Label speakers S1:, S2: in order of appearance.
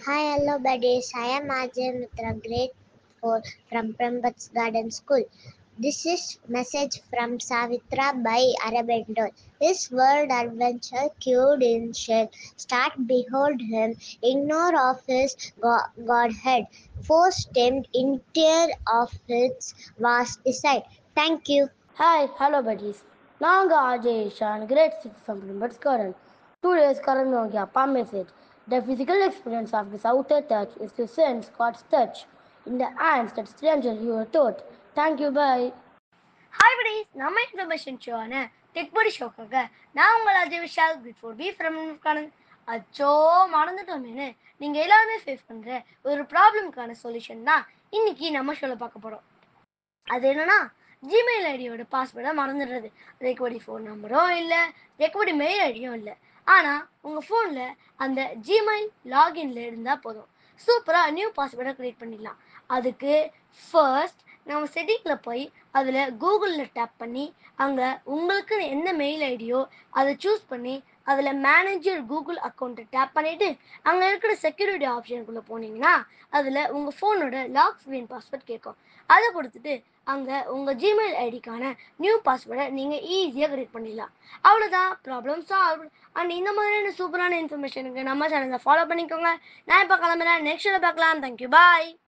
S1: Hi, hello buddies. I am Ajay Mitra, grade 4 from Prambats Garden School. This is message from Savitra by Arabendo. His world adventure cued in shell. Start behold him, ignore of his godhead. Force tempt interior of his vast decide. Thank you.
S2: Hi, hello buddies. நாங்கள் Ajay Ishan grade 6 from Limberts Garden. Today's current Yapa message. The physical experience of this outer touch is to sense God's touch in the hands that strangers you are taught. Thank you, bye.
S3: Hi buddies, நம்ம information ஷோவான டெக்படி ஷோக்காக நான் உங்கள் அஜய் விஷால் பிட் four B from அச்சோ மறந்துட்டோமேனு நீங்கள் எல்லாருமே ஃபேஸ் பண்ணுற ஒரு ப்ராப்ளம்க்கான சொல்யூஷன் தான் இன்னைக்கு நம்ம ஷோவில் பார்க்க போகிறோம். அது என்னன்னா ஜிமெயில் ஐடியோட பாஸ்வேர்டை மறந்துடுறது. ரெக்வடி ஃபோன் நம்பரும் இல்லை, ரெக்வடி மெயில் ஐடியும் இல்லை. ஆனால் உங்கள் ஃபோனில் அந்த ஜிமெயில் லாகின்ல இருந்தால் போதும், சூப்பராக நியூ பாஸ்வேர்டை க்ரியேட் பண்ணிடலாம். அதுக்கு ஃபர்ஸ்ட் நம்ம செட்டிங்கில் போய் அதில் கூகுளில் டேப் பண்ணி அங்கே உங்களுக்கு என்ன மெயில் ஐடியோ அதை சூஸ் பண்ணி அதில் மேனேஜர் கூகுள் அக்கௌண்ட்டை டேப் பண்ணிவிட்டு அங்கே இருக்கிற செக்யூரிட்டி ஆப்ஷனுக்குள்ளே போனீங்கன்னா அதில் உங்கள் ஃபோனோட லாக் ஸ்க்ரீன் பாஸ்வேர்ட் கேட்கும். அதை கொடுத்துட்டு அங்கே உங்கள் ஜிமெயில் ஐடிக்கான நியூ பாஸ்வேர்டை நீங்கள் ஈஸியாக கிரியேட் பண்ணிடலாம். அவ்வளோதான், ப்ராப்ளம் சால்வ். அண்ட் இந்த மாதிரியான சூப்பரான இன்ஃபர்மேஷனுக்கு நம்ம சேனலை ஃபாலோ பண்ணிக்கோங்க. நான் இப்போ கிளம்புறேன், நெக்ஸ்ட் பார்க்கலாம். தேங்க்யூ, பாய்.